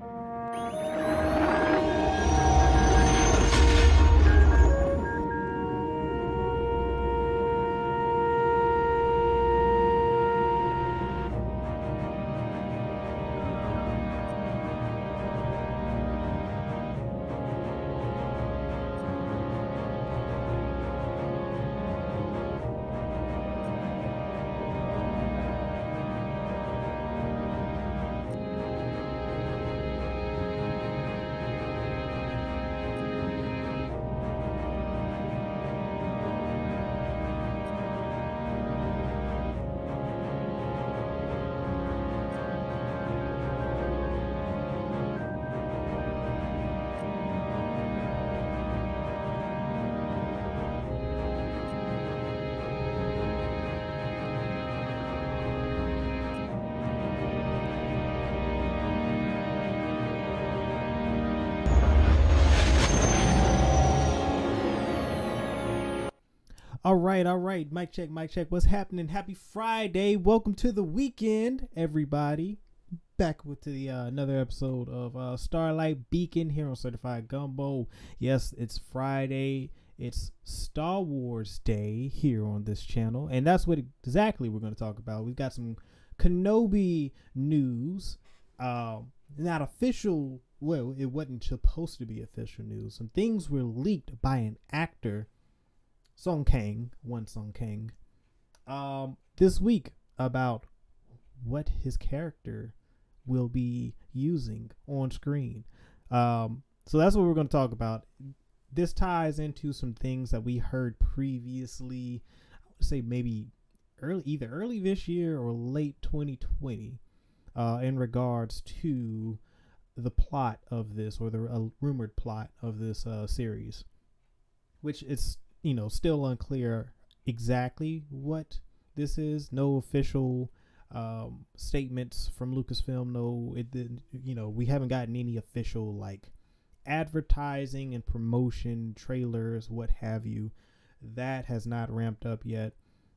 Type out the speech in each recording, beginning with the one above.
All right. Mic check. What's happening? Happy Friday. Welcome to the weekend, everybody. Back with another episode of Starlight Beacon here on Certified Gumbo. Yes, it's Friday. It's Star Wars Day here on this channel. And that's what exactly we're going to talk about. We've got some Kenobi news. Not official. Well, it wasn't supposed to be official news. Some things were leaked by an actor, Song Kang, this week about what his character will be using on screen. So that's what we're going to talk about. This ties into some things that we heard previously, I would say maybe either early this year or late 2020, in regards to the plot of this, or the rumored plot of this series, which is, still unclear exactly what this is. No official statements from Lucasfilm. We haven't gotten any official advertising and promotion trailers, what have you. That has not ramped up yet.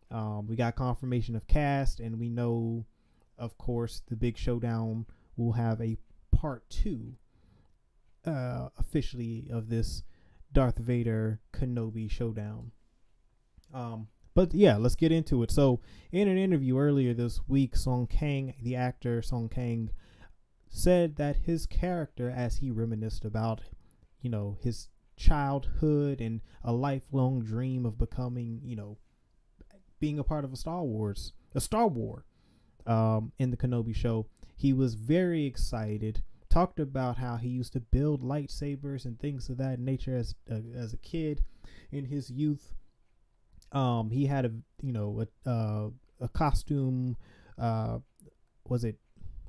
We got confirmation of cast, and we know, of course, the big showdown will have a part 2 officially of this Darth Vader Kenobi showdown. But yeah, let's get into it. So in an interview earlier this week, the actor Song Kang, said that his character, as he reminisced about, his childhood and a lifelong dream of becoming, being a part of a Star War, in the Kenobi show, he was very excited. Talked about how he used to build lightsabers and things of that nature as a kid in his youth. He had a costume. Was it?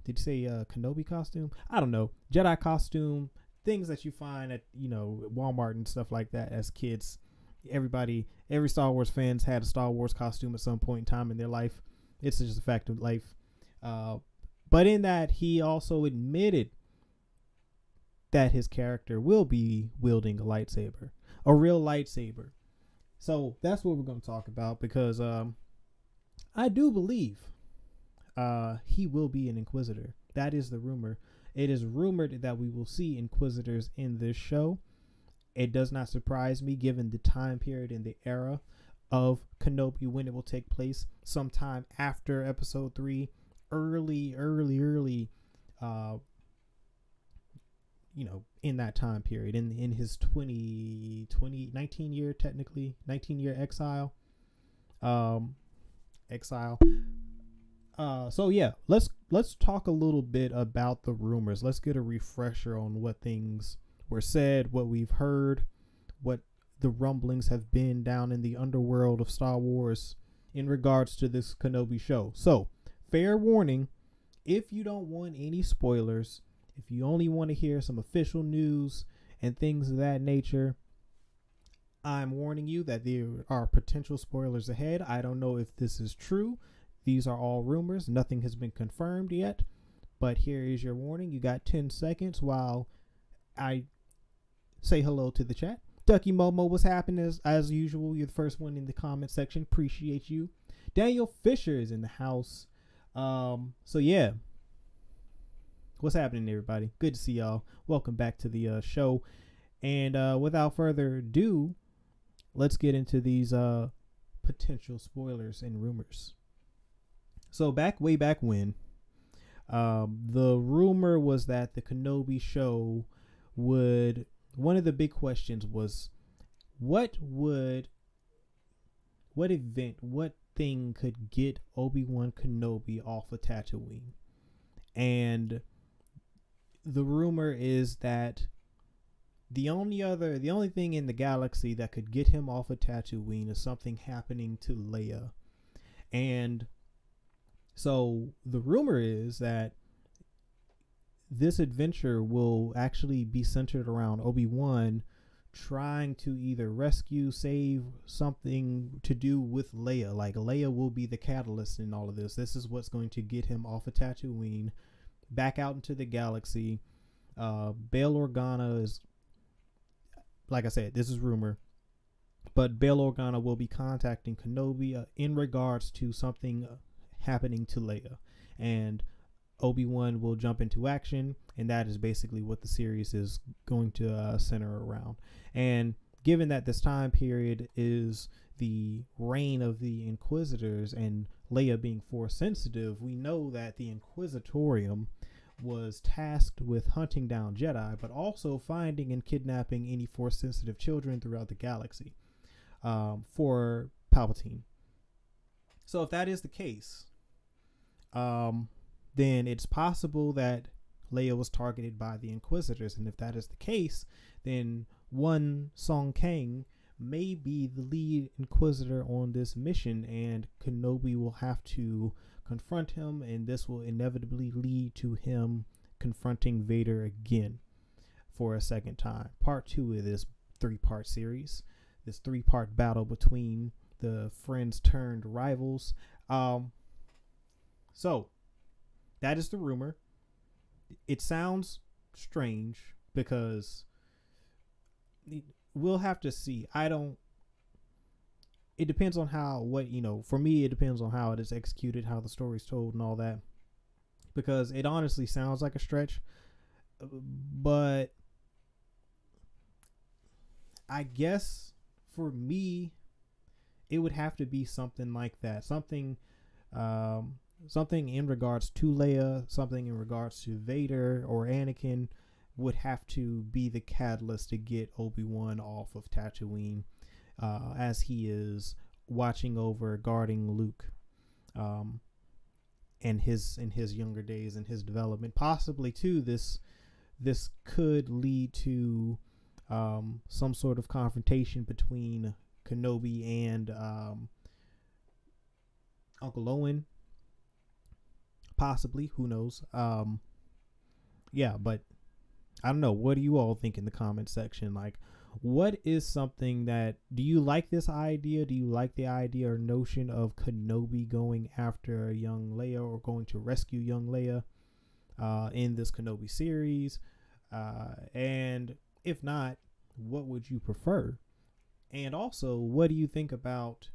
Did you say Kenobi costume? I don't know. Jedi costume. Things that you find at Walmart and stuff like that as kids. Every Star Wars fans had a Star Wars costume at some point in time in their life. It's just a fact of life. But in that, he also admitted that his character will be wielding a real lightsaber. So that's what we're going to talk about, because I do believe he will be an Inquisitor. That is the rumor. It is rumored that we will see Inquisitors in this show. It does not surprise me, given the time period and the era of Kenobi, when it will take place sometime after episode 3, early in that time period, in his 19 year exile. So yeah, let's talk a little bit about the rumors. Let's get a refresher on what things were said, what we've heard, what the rumblings have been down in the underworld of Star Wars in regards to this Kenobi show. So, fair warning, if you don't want any spoilers, if you only want to hear some official news and things of that nature, I'm warning you that there are potential spoilers ahead. I don't know if this is true. These are all rumors. Nothing has been confirmed yet. But here is your warning. You got 10 seconds while I say hello to the chat. Ducky Momo, what's happening? As usual, you're the first one in the comment section. Appreciate you. Daniel Fisher is in the house. So yeah, What's happening, everybody? Good to see y'all. Welcome back to the show. And without further ado, let's get into these potential spoilers and rumors. So way back when, the rumor was that the Kenobi show would. One of the big questions was, what thing could get Obi-Wan Kenobi off of Tatooine? And the rumor is that the only thing in the galaxy that could get him off of Tatooine is something happening to Leia. And so the rumor is that this adventure will actually be centered around Obi-Wan trying to either save something to do with Leia. Like, Leia will be the catalyst in all of this. This is what's going to get him off of Tatooine, back out into the galaxy. Bail Organa is, like I said, this is rumor, but Bail Organa will be contacting Kenobi in regards to something happening to Leia, and Obi-Wan will jump into action, and that is basically what the series is going to center around. And given that this time period is the reign of the Inquisitors and Leia being Force sensitive, we know that the Inquisitorium was tasked with hunting down Jedi, but also finding and kidnapping any Force sensitive children throughout the galaxy for Palpatine. So if that is the case, then it's possible that Leia was targeted by the Inquisitors. And if that is the case, then one Song Kang may be the lead Inquisitor on this mission, and Kenobi will have to confront him, and this will inevitably lead to him confronting Vader again for a second time. Part 2 of this 3-part series, this 3-part battle between the friends turned rivals. So that is the rumor. It sounds strange because we'll have to see. It depends on for me, it depends on how it is executed, how the story's told and all that, because it honestly sounds like a stretch, but I guess for me, it would have to be something like that. Something in regards to Leia, something in regards to Vader or Anakin would have to be the catalyst to get Obi-Wan off of Tatooine, as he is watching over, guarding Luke, in his younger days and his development. Possibly too, this could lead to some sort of confrontation between Kenobi and Uncle Owen. Possibly, who knows? Yeah, but I don't know. What do you all think in the comment section? Like, what is something that, do you like this idea? Do you like the idea or notion of Kenobi going after young Leia, or going to rescue young Leia in this Kenobi series? And if not, what would you prefer? And also, what do you think about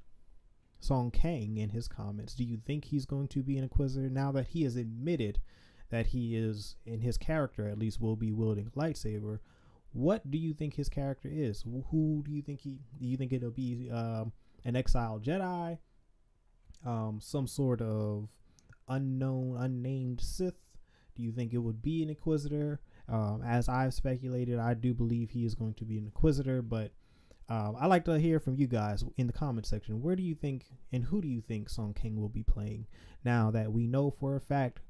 Song Kang in his comments? Do you think he's going to be an Inquisitor now that he has admitted that he is, in his character at least, will be wielding a lightsaber? What do you think his character is? Who do you think do you think it'll be an exiled Jedi, some sort of unnamed Sith? Do you think it would be an Inquisitor? As I've speculated, I do believe he is going to be an Inquisitor, but I'd like to hear from you guys in the comment section. Where do you think, and who do you think Song Kang will be playing, now that we know for a fact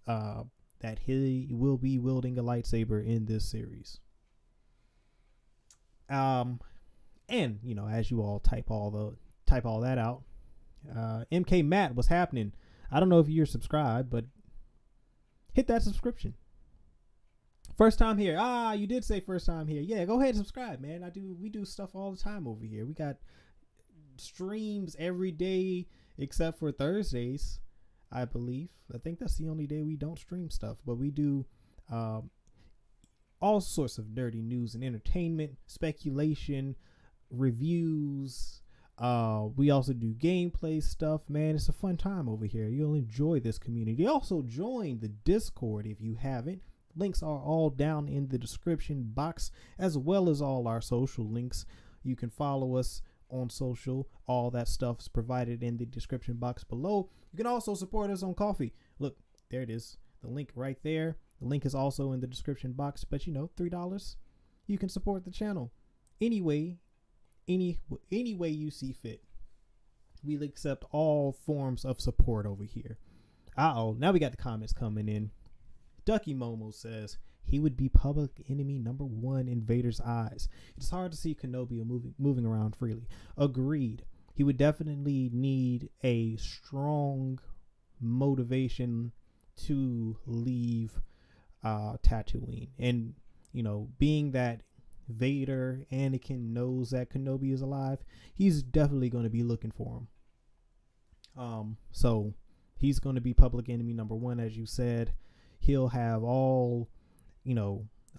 that he will be wielding a lightsaber in this series? And as you all type all that out, MK Matt, what's happening? I don't know if you're subscribed, but hit that subscription. First time here. You did say first time here. Yeah, go ahead and subscribe, man. We do stuff all the time over here. We got streams every day except for Thursdays, I believe. I think that's the only day we don't stream stuff, but we do all sorts of nerdy news and entertainment, speculation, reviews, We also do gameplay stuff, man. It's a fun time over here. You'll enjoy this community. Also join the Discord if you haven't. Links are all down in the description box, as well as all our social links. You can follow us on social. All that stuff is provided in the description box below. You can also support us on Coffee. Look, there it is. The link right there. The link is also in the description box, but you know, $3. You can support the channel. Anyway, any way you see fit. We'll accept all forms of support over here. Now we got the comments coming in. Ducky Momo says he would be public enemy number 1 in Vader's eyes. It's hard to see Kenobi moving around freely. Agreed. He would definitely need a strong motivation to leave Tatooine. And, you know, being that Vader, Anakin knows that Kenobi is alive, he's definitely going to be looking for him. So he's going to be public enemy number 1, as you said. He'll have all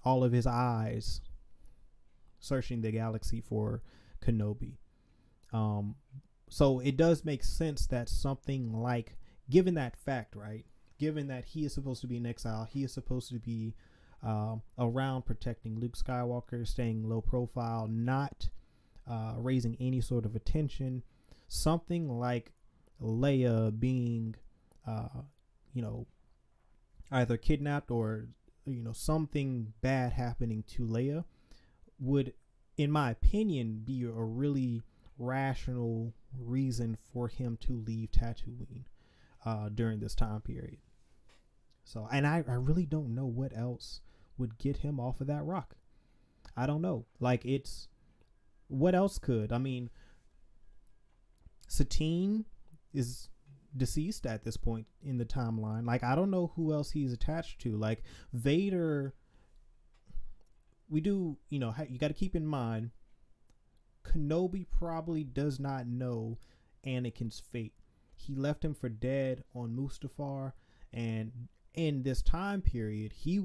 of his eyes searching the galaxy for Kenobi. So it does make sense that something like, given that fact, right? Given that he is supposed to be in exile, he is supposed to be around protecting Luke Skywalker, staying low profile, not raising any sort of attention. Something like Leia being, either kidnapped or, something bad happening to Leia would, in my opinion, be a really rational reason for him to leave Tatooine during this time period. So, and I really don't know what else would get him off of that rock. I don't know. Like, what else could? I mean, Satine is deceased at this point in the timeline. Like, I don't know who else he's attached to. Like, Vader, we do, you got to keep in mind, Kenobi probably does not know Anakin's fate. He left him for dead on Mustafar, and in this time period, he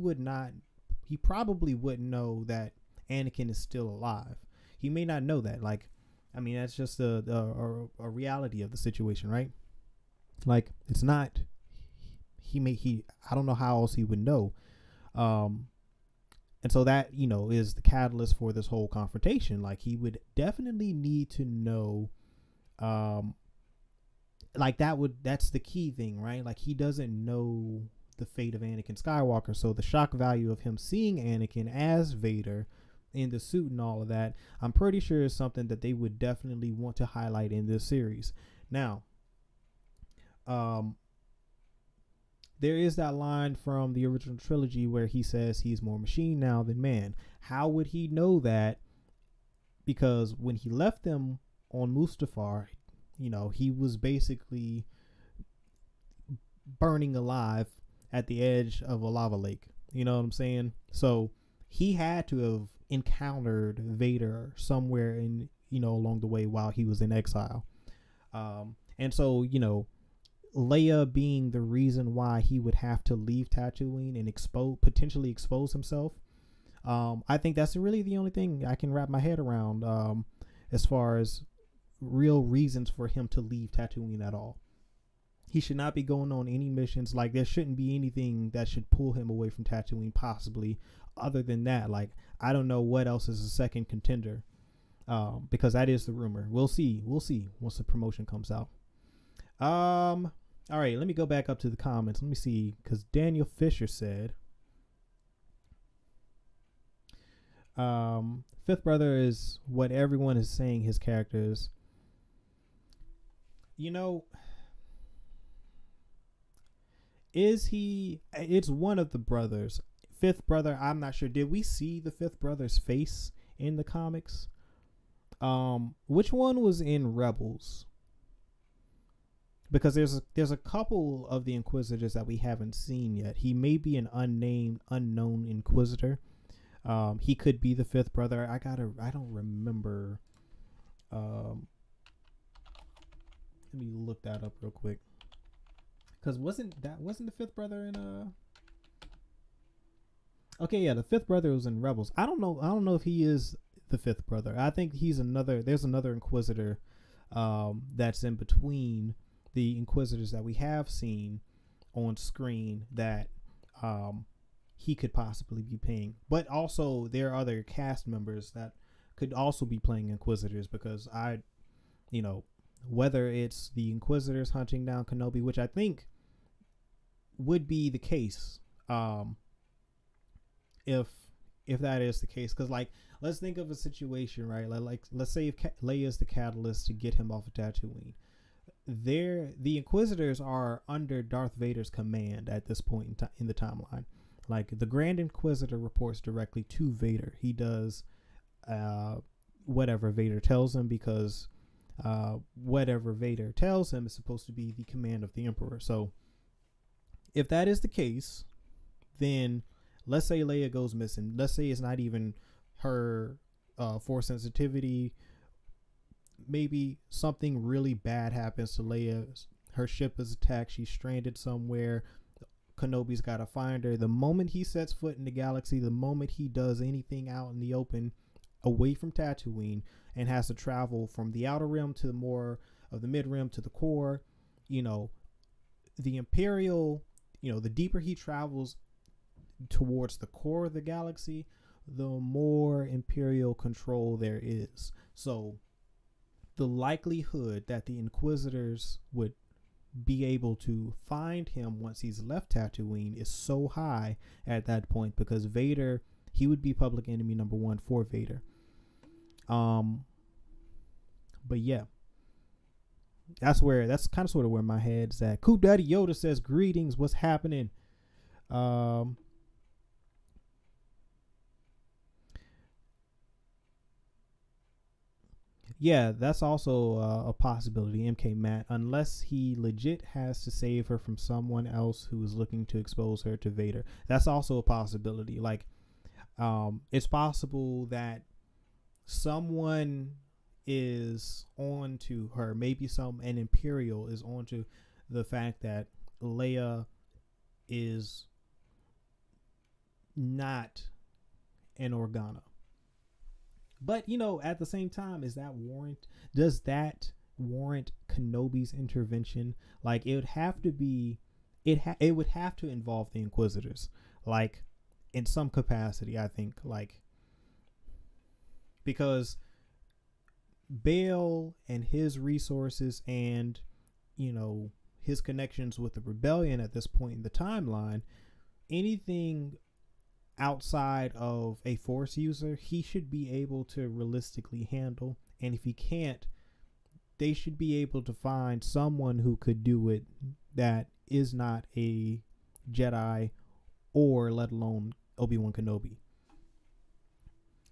probably wouldn't know that Anakin is still alive. He may not know that. Like, I mean, that's just a reality of the situation, right? Like, it's not, I don't know how else he would know. And so that, is the catalyst for this whole confrontation. Like, he would definitely need to know, that's the key thing, right? Like, he doesn't know the fate of Anakin Skywalker. So the shock value of him seeing Anakin as Vader in the suit and all of that, I'm pretty sure is something that they would definitely want to highlight in this series. Now, there is that line from the original trilogy where he says he's more machine now than man. How would he know that? Because when he left them on Mustafar, he was basically burning alive at the edge of a lava lake. You know what I'm saying? So he had to have encountered Vader somewhere in, along the way while he was in exile. And so, Leia being the reason why he would have to leave Tatooine and potentially expose himself. I think that's really the only thing I can wrap my head around as far as real reasons for him to leave Tatooine at all. He should not be going on any missions. Like, there shouldn't be anything that should pull him away from Tatooine, possibly. Other than that, like, I don't know what else is a second contender, because that is the rumor. We'll see once the promotion comes out. All right, let me go back up to the comments. Let me see, because Daniel Fisher said, Fifth Brother is what everyone is saying his character is. Is he? It's one of the brothers. Fifth brother, I'm not sure. Did we see the fifth brother's face in the comics? Which one was in Rebels? Because there's a couple of the Inquisitors that we haven't seen yet. He may be an unknown Inquisitor. He could be the fifth brother. I don't remember. Let me look that up real quick. Because wasn't the fifth brother in Okay, yeah, the fifth brother was in Rebels. I don't know if he is the fifth brother. I think there's another Inquisitor that's in between the Inquisitors that we have seen on screen that he could possibly be playing. But also there are other cast members that could also be playing Inquisitors, because whether it's the Inquisitors hunting down Kenobi, which I think would be the case, if that is the case, because like, let's think of a situation, right? Like let's say if Leia is the catalyst to get him off of Tatooine. The Inquisitors are under Darth Vader's command at this point in the timeline. Like, the Grand Inquisitor reports directly to Vader. He does whatever Vader tells him, because whatever Vader tells him is supposed to be the command of the Emperor. So if that is the case, then let's say Leia goes missing. Let's say it's not even her force sensitivity. Maybe something really bad happens to Leia. Her ship is attacked. She's stranded somewhere. Kenobi's got to find her. The moment he sets foot in the galaxy, the moment he does anything out in the open, away from Tatooine, and has to travel from the outer rim to more of the mid rim to the core, the Imperial, the deeper he travels towards the core of the galaxy, the more Imperial control there is. So the likelihood that the Inquisitors would be able to find him once he's left Tatooine is so high at that point, because Vader, he would be public enemy number one for Vader. But yeah, that's kind of sort of where my head's at. Coop Daddy Yoda says, greetings, what's happening? Yeah, that's also a possibility, MK Matt, unless he legit has to save her from someone else who is looking to expose her to Vader. That's also a possibility. Like, it's possible that someone is on to her. Maybe an Imperial is on to the fact that Leia is not an Organa. But, at the same time, does that warrant Kenobi's intervention? Like, it would have to be, it would have to involve the Inquisitors, like, in some capacity, I think, like, because Bail and his resources and, his connections with the rebellion at this point in the timeline, anything outside of a force user, he should be able to realistically handle. And if he can't, they should be able to find someone who could do it that is not a Jedi, or let alone Obi-Wan Kenobi.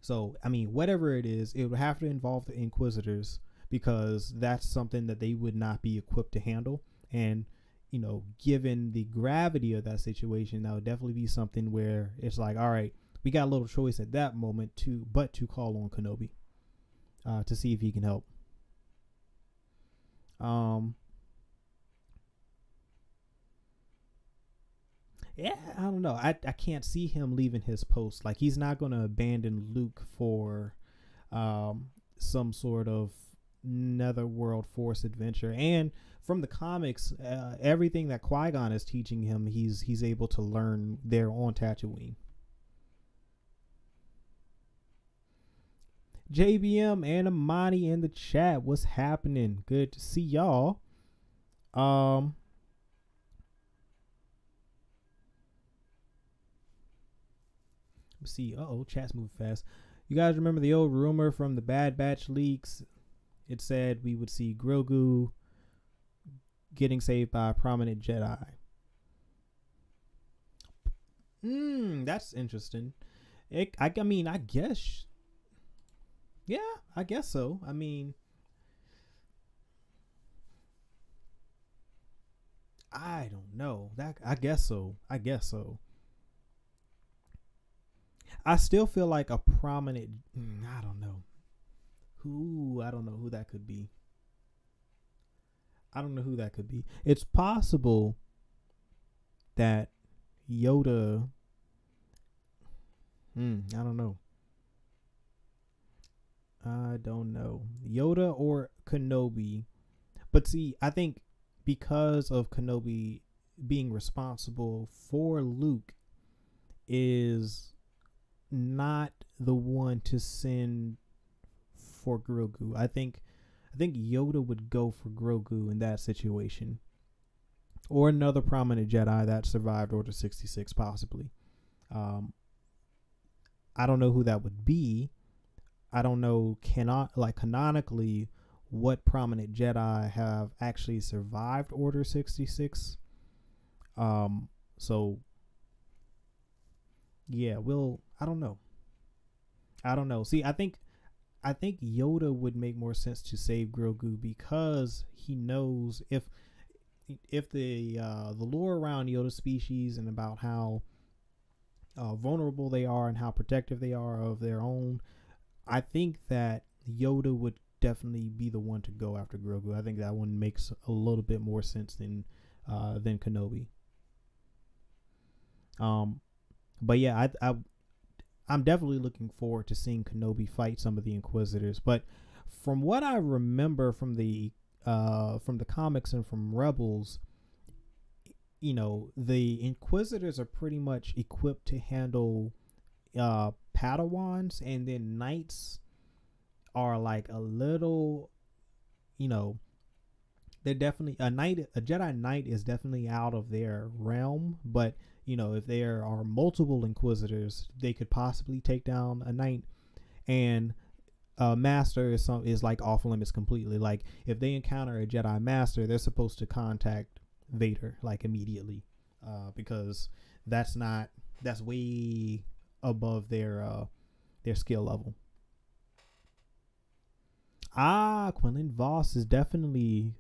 So, I mean, whatever it is, it would have to involve the Inquisitors, because that's something that they would not be equipped to handle. And given the gravity of that situation, that would definitely be something where it's like, all right, we got a little choice at that moment to call on Kenobi to see if he can help. Yeah, I don't know. I can't see him leaving his post. Like, he's not going to abandon Luke for some sort of netherworld force adventure. And from the comics, everything that Qui Gon is teaching him, he's able to learn there on Tatooine. JBM and Amani in the chat, what's happening? Good to see y'all. Let's see. Chat's moving fast. You guys remember the old rumor from the Bad Batch leaks? It said we would see Grogu getting saved by a prominent Jedi. That's interesting. I mean, I guess. Yeah, I guess so. I mean, I don't know. I guess so. I still feel like a prominent. I don't know who that could be. It's possible that Yoda. I don't know. Yoda or Kenobi. But see, I think because of Kenobi being responsible for Luke is not the one to send for Grogu. I think Yoda would go for Grogu in that situation, or another prominent Jedi that survived Order 66, possibly. Um, I don't know who that would be. I don't know canonically what prominent Jedi have actually survived Order 66. So yeah, I don't know. I don't know. See, I think Yoda would make more sense to save Grogu because he knows if the lore around Yoda species and about how vulnerable they are and how protective they are of their own, I think that Yoda would definitely be the one to go after Grogu. I think that one makes a little bit more sense than Kenobi. But yeah, I'm definitely looking forward to seeing Kenobi fight some of the Inquisitors. But from what I remember from the comics and from Rebels, the Inquisitors are pretty much equipped to handle Padawans, and then Knights are like a little, they're definitely a Jedi Knight is definitely out of their realm, but if there are multiple Inquisitors, they could possibly take down a Knight, and Master is like off limits completely. Like if they encounter a Jedi Master, they're supposed to contact Vader like immediately, because that's way above their skill level. Quinlan Voss is definitely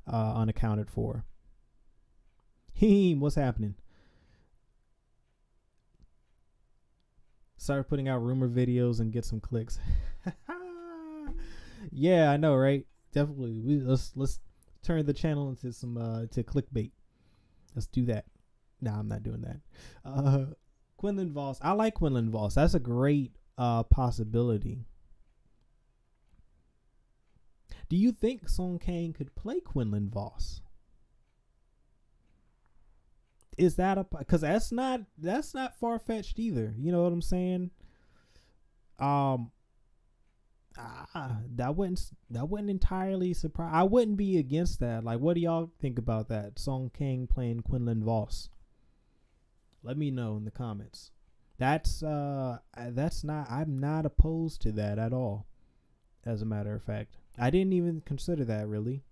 unaccounted for. What's happening? Start putting out rumor videos and get some clicks. Yeah, I know, right? Definitely. Let's turn the channel into some to clickbait. Let's do that. Nah, I'm not doing that. Quinlan Voss. I like Quinlan Voss. That's a great possibility. Do you think Song Kang could play Quinlan Voss? Is that because that's not far fetched either. You know what I'm saying? That wouldn't entirely surprise. I wouldn't be against that. Like, what do y'all think about that? Song Kang playing Quinlan Voss. Let me know in the comments. That's not. I'm not opposed to that at all. As a matter of fact, I didn't even consider that really.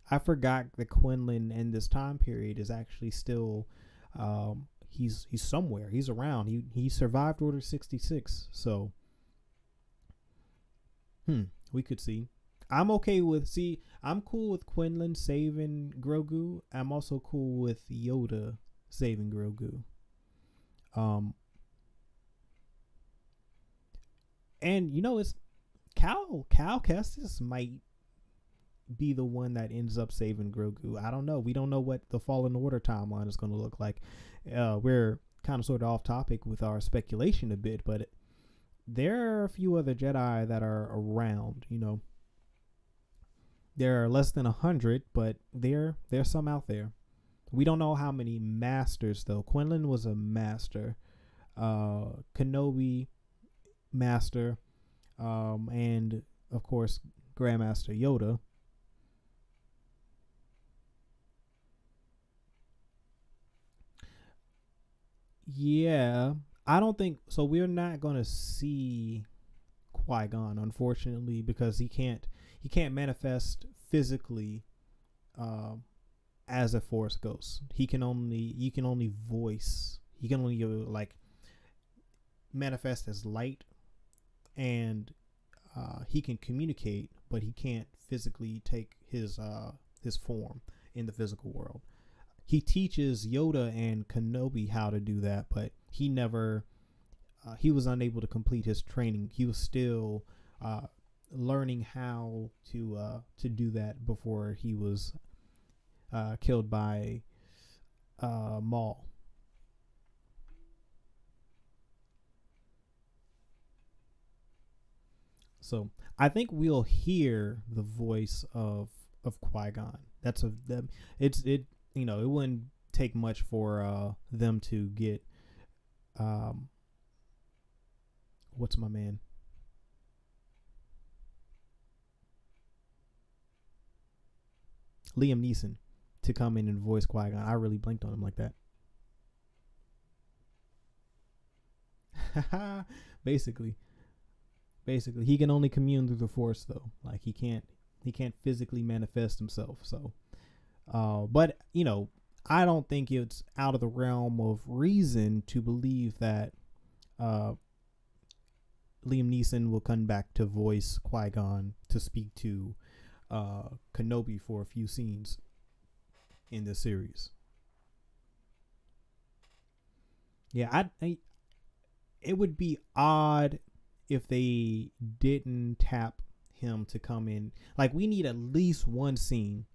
I forgot that Quinlan in this time period is actually still, he's somewhere. He's around. He survived Order 66. So, we could see. I'm cool with Quinlan saving Grogu. I'm also cool with Yoda saving Grogu. And it's Cal Kestis might be the one that ends up saving Grogu. I don't know. We don't know what the Fallen Order timeline is going to look like. We're kind of sort of off topic with our speculation a bit, but there are a few other Jedi that are around. There are less than 100, but there's some out there. We don't know how many masters though. Quinlan was a master. Kenobi master, and of course Grandmaster Yoda. Yeah, I don't think so. We're not gonna see Qui Gon, unfortunately, because he can't manifest physically as a Force ghost. You can only voice. He can only like manifest as light, and he can communicate, but he can't physically take his form in the physical world. He teaches Yoda and Kenobi how to do that, but he was unable to complete his training. He was still learning how to do that before he was killed by Maul. So I think we'll hear the voice of Qui-Gon. It it wouldn't take much for them to get what's my man? Liam Neeson to come in and voice Qui-Gon. I really blinked on him like that. Basically, he can only commune through the Force though. Like he can't physically manifest himself. So, but I don't think it's out of the realm of reason to believe that Liam Neeson will come back to voice Qui-Gon to speak to Kenobi for a few scenes in this series. Yeah, it would be odd if they didn't tap him to come in. Like, we need at least one scene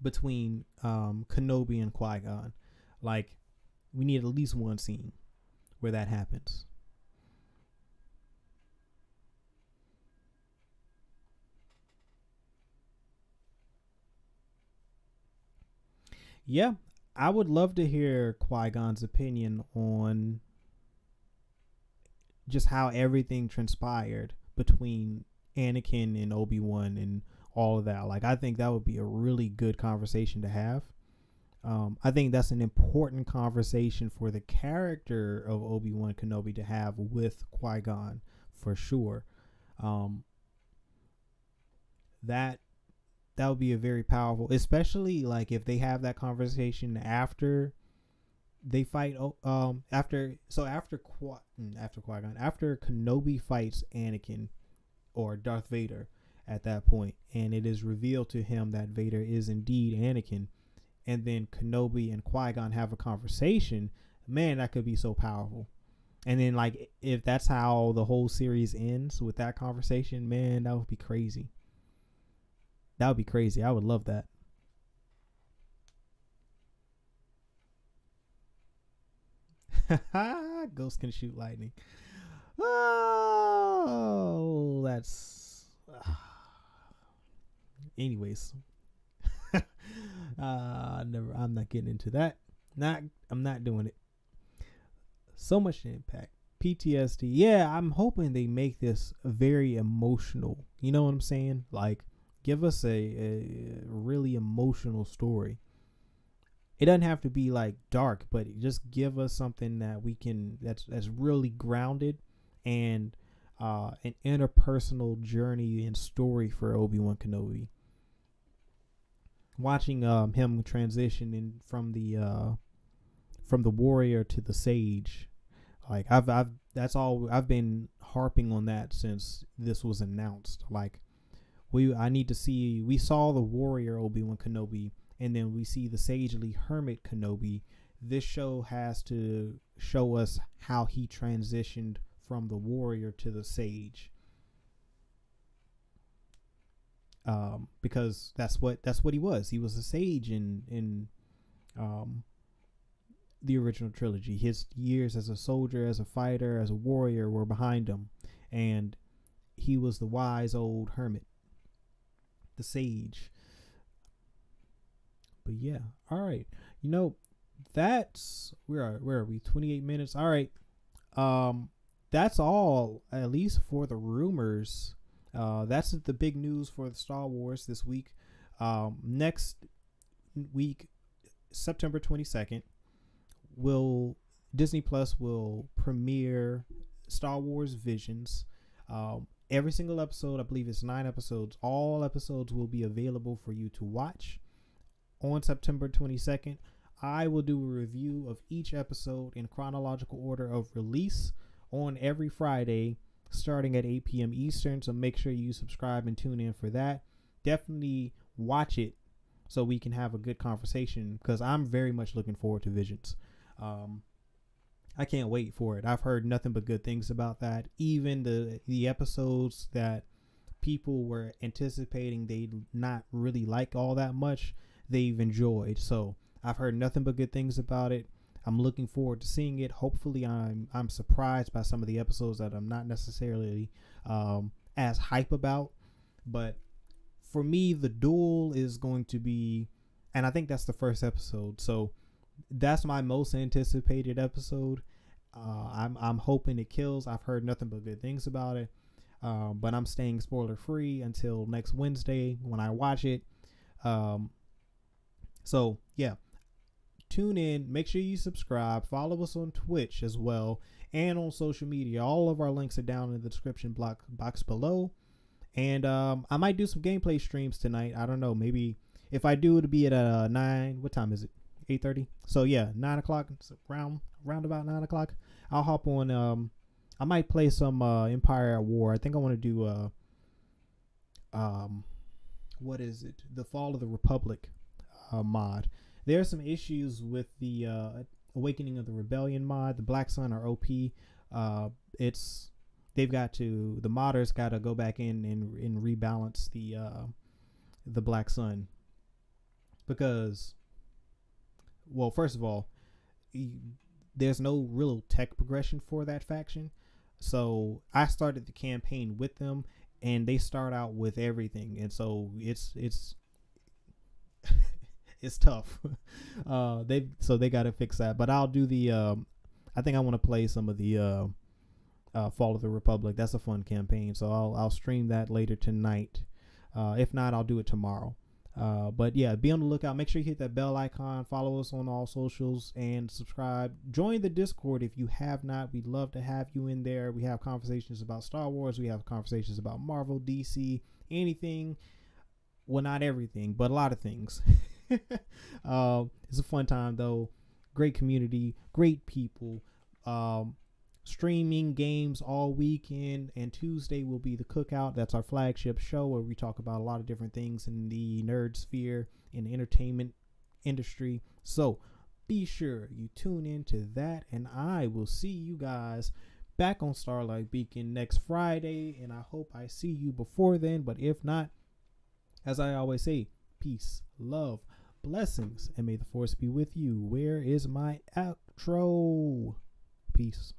between Kenobi and Qui-Gon. Like, we need at least one scene where that happens. Yeah, I would love to hear Qui-Gon's opinion on just how everything transpired between Anakin and Obi-Wan and all of that. Like, I think that would be a really good conversation to have. I think that's an important conversation for the character of Obi-Wan Kenobi to have with Qui-Gon, for sure. That would be a very powerful, especially like if they have that conversation after they fight. After Qui-Gon, after Kenobi fights Anakin or Darth Vader at that point, and it is revealed to him that Vader is indeed Anakin, and then Kenobi and Qui-Gon have a conversation. Man, that could be so powerful. And then, like, if that's how the whole series ends with that conversation, man, that would be crazy. That would be crazy. I would love that. Ghosts can shoot lightning. Oh, that's. Anyways, I'm not getting into that. I'm not doing it. So much impact. PTSD. Yeah, I'm hoping they make this very emotional. You know what I'm saying? Like, give us a really emotional story. It doesn't have to be like dark, but just give us something that we can that's really grounded and an interpersonal journey and story for Obi-Wan Kenobi. Watching him transition in from the warrior to the sage, like that's all I've been harping on that since this was announced. Like, we saw the warrior Obi-Wan Kenobi, and then we see the sagely hermit Kenobi. This show has to show us how he transitioned from the warrior to the sage. Because that's what he was. He was a sage in the original trilogy. His years as a soldier, as a fighter, as a warrior were behind him, and he was the wise old hermit, the sage. But yeah, all right. That's where are we? 28 minutes. All right. That's all, at least for the rumors. That's the big news for the Star Wars this week. Next week, September 22nd, Disney Plus will premiere Star Wars Visions. Every single episode, I believe it's 9 episodes. All episodes will be available for you to watch on September 22nd. I will do a review of each episode in chronological order of release on every Friday, starting at 8 p.m. Eastern. So make sure you subscribe and tune in for that. Definitely watch it so we can have a good conversation, because I'm very much looking forward to Visions. I can't wait for it. I've heard nothing but good things about that. Even the episodes that people were anticipating they'd not really like all that much, they've enjoyed. So I've heard nothing but good things about it. I'm looking forward to seeing it. Hopefully I'm surprised by some of the episodes that I'm not necessarily as hype about. But for me, the duel is going to be, and I think that's the first episode, so that's my most anticipated episode. I'm hoping it kills. I've heard nothing but good things about it, but I'm staying spoiler free until next Wednesday when I watch it. So yeah, tune in. Make sure you subscribe. Follow us on Twitch as well and on social media. All of our links are down in the description box below. And I might do some gameplay streams tonight. I don't know. Maybe if I do, it'll be at 9. What time is it? 8:30. So yeah, 9 o'clock. Round about 9 o'clock. I'll hop on. I might play some Empire at War. I think I want to do what is it? The Fall of the Republic mod. There are some issues with the Awakening of the Rebellion mod. The Black Sun are OP. The modders got to go back in and rebalance the Black Sun, because, well, first of all, there's no real tech progression for that faction. So I started the campaign with them, and they start out with everything, and so it's it's tough. They got to fix that. But I'll do the. I think I want to play some of the Fall of the Republic. That's a fun campaign, so I'll stream that later tonight. If not, I'll do it tomorrow. But yeah, be on the lookout. Make sure you hit that bell icon. Follow us on all socials and subscribe. Join the Discord if you have not. We'd love to have you in there. We have conversations about Star Wars. We have conversations about Marvel, DC, anything. Well, not everything, but a lot of things. It's a fun time though. Great community, great people. Streaming games all weekend, and Tuesday will be the Cookout. That's our flagship show where we talk about a lot of different things in the nerd sphere, in the entertainment industry. So be sure you tune in to that, and I will see you guys back on Starlight Beacon next Friday, and I hope I see you before then. But if not, as I always say, peace, love, blessings, and may the force be with you. Where is my outro? Peace.